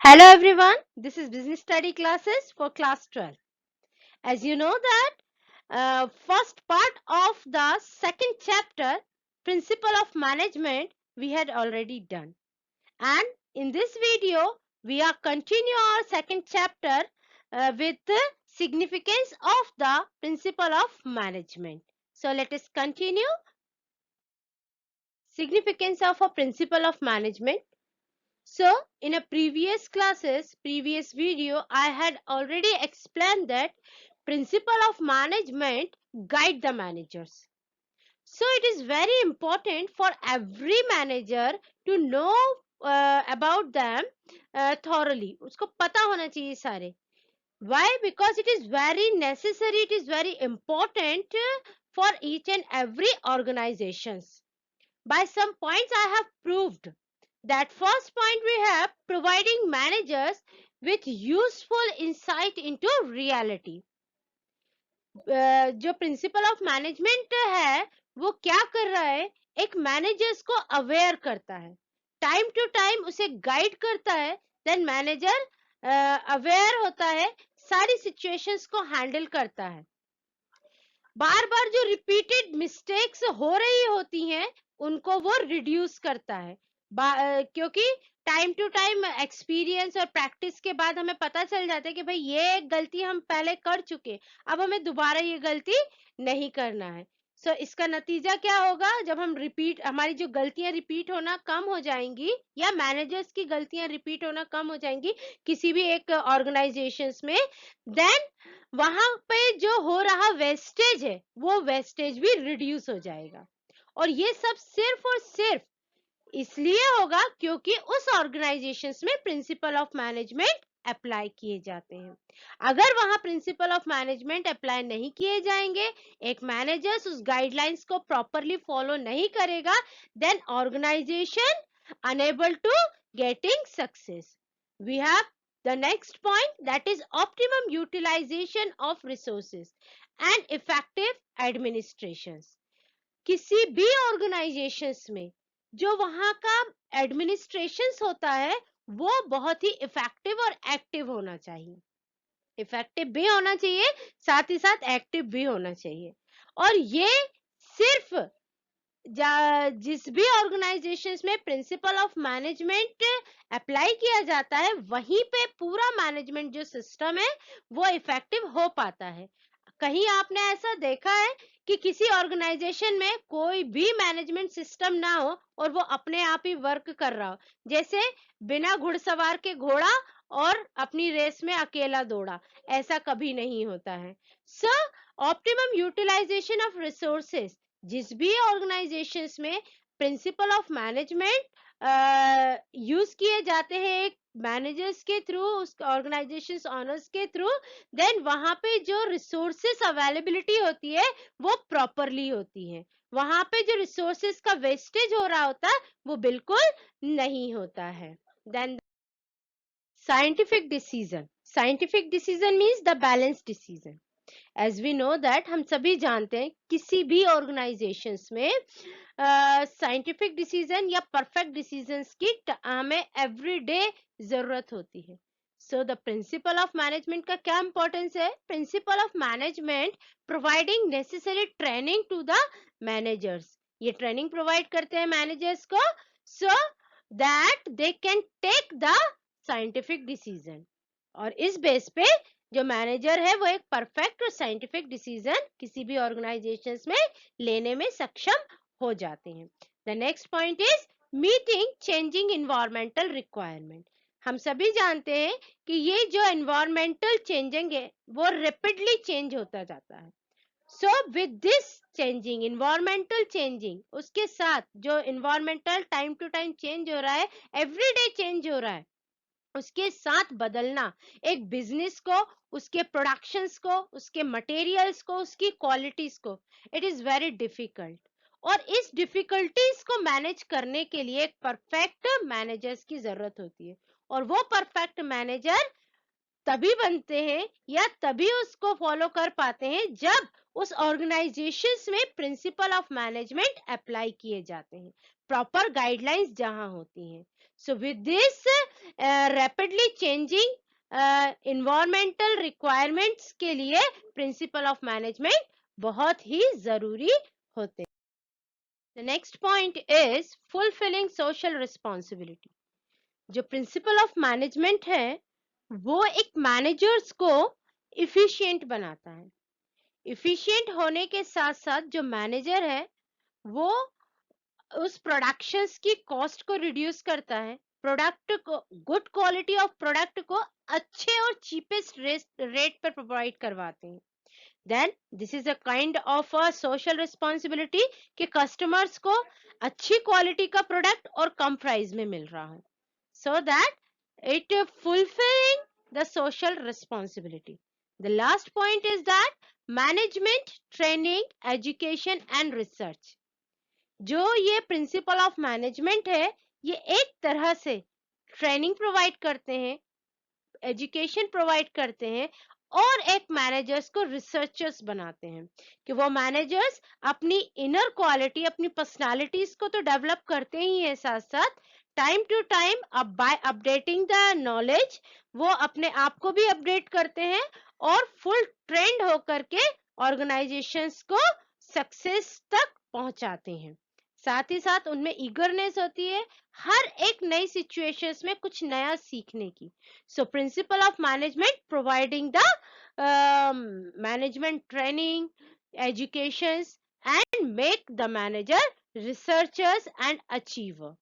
Hello everyone, this is business study classes for class 12. As you know that first part of the second chapter, principle of management, we had already done. And in this video, we are continue our second chapter with the significance of the principle of management. So let us continue. Significance of a principle of management. So in a previous video, I had already explained that principle of management guide the managers. So it is very important for every manager to know about them thoroughly. उसको पता होना चाहिए सारे. Why? Because it is very necessary, it is very important for each and every organizations. By some points I have proved that first point we have providing managers with useful insight into reality. जो principal of management है वो क्या कर रहा है, एक managers को aware करता है, टाइम टू टाइम उसे गाइड करता है, देन मैनेजर अवेयर होता है, सारी सिचुएशंस को हैंडल करता है. बार बार जो रिपीटेड मिस्टेक्स हो रही होती हैं उनको वो रिड्यूस करता है, क्योंकि टाइम टू टाइम एक्सपीरियंस और प्रैक्टिस के बाद हमें पता चल जाता है कि भाई ये एक गलती हम पहले कर चुके, अब हमें दोबारा ये गलती नहीं करना है. सो इसका नतीजा क्या होगा, जब हम हमारी जो गलतियां रिपीट होना कम हो जाएंगी या मैनेजर्स की गलतियां रिपीट होना कम हो जाएंगी किसी भी एक ऑर्गेनाइजेशंस में, देन वहां पे जो हो रहा वेस्टेज है वो वेस्टेज भी रिड्यूस हो जाएगा. और ये सब सिर्फ और सिर्फ इसलिए होगा क्योंकि उस ऑर्गेनाइजेशंस में प्रिंसिपल ऑफ मैनेजमेंट अप्लाई किए जाते हैं. अगर वहां प्रिंसिपल ऑफ मैनेजमेंट अप्लाई नहीं किए जाएंगे, एक मैनेजर्स उस गाइडलाइंस को प्रॉपरली फॉलो नहीं करेगा, then organization enable to getting success. We have the next point, that is optimum utilization of resources and effective administrations. किसी भी ऑर्गेनाइजेशंस में जो वहां का एडमिनिस्ट्रेशन होता है वो बहुत ही इफेक्टिव और एक्टिव होना चाहिए. इफेक्टिव भी होना चाहिए, साथ ही साथ एक्टिव भी होना चाहिए. और ये सिर्फ जिस भी ऑर्गेनाइजेशंस में प्रिंसिपल ऑफ मैनेजमेंट अप्लाई किया जाता है वहीं पे पूरा मैनेजमेंट जो सिस्टम है वो इफेक्टिव हो पाता है. कहीं आपने ऐसा देखा है कि किसी ऑर्गेनाइजेशन में कोई भी मैनेजमेंट सिस्टम ना हो और वो अपने आप ही वर्क कर रहा हो, जैसे बिना घुड़सवार के घोड़ा और अपनी रेस में अकेला दौड़ा, ऐसा कभी नहीं होता है. सो ऑप्टिमम यूटिलाइजेशन ऑफ रिसोर्सेस, जिस भी ऑर्गेनाइजेशंस में प्रिंसिपल ऑफ मैनेजमेंट यूज किए जाते हैं एक मैनेजर्स के थ्रू, उस ऑर्गेनाइजेशंस ऑनर्स के थ्रू, देन वहां पे जो रिसोर्सेस अवेलेबिलिटी होती है वो प्रॉपरली होती है. वहां पे जो रिसोर्सेस का वेस्टेज हो रहा होता है वो बिल्कुल नहीं होता है. Then scientific decision means the balance decision. As we know that, हम सभी जानते हैं किसी भी ऑर्गेनाइजेशंस में साइंटिफिक डिसीजन या परफेक्ट डिसीजंस की हमें एवरीडे जरूरत होती है. So the principle of management का क्या इंपॉर्टेंस है, principle of management providing necessary training to the managers. ये ट्रेनिंग प्रोवाइड करते हैं मैनेजर्स को so that they can take the scientific decision. और इस बेस पे जो मैनेजर है वो एक परफेक्ट और साइंटिफिक डिसीजन किसी भी ऑर्गेनाइजेशंस में लेने में सक्षम हो जाते हैं. The next point is meeting changing environmental requirement. हम सभी जानते हैं कि ये जो एनवायरमेंटल चेंजिंग है वो रैपिडली चेंज होता जाता है. So with this changing, environmental changing, उसके साथ जो environmental time to time change हो रहा है, एवरीडे चेंज हो रहा है, उसके साथ बदलना एक बिजनेस को, उसके प्रोडक्शंस को, उसके मटेरियल्स को, उसकी क्वालिटीज को, इट इज वेरी डिफिकल्ट. और इस डिफिकल्टीज को मैनेज करने के लिए एक परफेक्ट मैनेजर्स की जरूरत होती है. और वो परफेक्ट मैनेजर तभी बनते हैं या तभी उसको फॉलो कर पाते हैं जब उस ऑर्गेनाइजेशंस में प्रिंसिपल ऑफ मैनेजमेंट अप्लाई किए जाते हैं, प्रॉपर गाइडलाइंस जहां होती हैं. सो with this rapidly changing environmental requirements के लिए प्रिंसिपल ऑफ मैनेजमेंट बहुत ही जरूरी होते हैं. The next point is fulfilling social responsibility. जो प्रिंसिपल ऑफ मैनेजमेंट है वो एक मैनेजर्स को इफिशिएंट बनाता है. इफिशिएंट होने के साथ साथ जो मैनेजर है वो उस प्रोडक्शंस की कॉस्ट को रिड्यूस करता है, प्रोडक्ट को, गुड क्वालिटी ऑफ प्रोडक्ट को अच्छे और चीपेस्ट रेट पर प्रोवाइड करवाते हैं. Then this is a kind of a social responsibility कि कस्टमर्स को अच्छी क्वालिटी का प्रोडक्ट और कम प्राइस में मिल रहा है, so that it fulfilling the social responsibility. The last point is that management training education and research. जो ये प्रिंसिपल ऑफ मैनेजमेंट है ये एक तरह से ट्रेनिंग प्रोवाइड करते हैं, एजुकेशन प्रोवाइड करते हैं और एक मैनेजर्स को रिसर्चर्स बनाते हैं कि वो मैनेजर्स अपनी इनर क्वालिटी, अपनी पर्सनालिटीज को तो डेवलप करते ही हैं, साथ साथ time to time by updating the knowledge वो अपने आप को भी अपडेट करते हैं और फुल ट्रेंड होकर के ऑर्गेनाइजेशंस को सक्सेस तक पहुंचाते हैं. साथ ही साथ उनमें ईगरनेस होती है हर एक नई सिचुएशंस में कुछ नया सीखने की. So principle of management providing the management training, educations and make the manager researchers and achiever.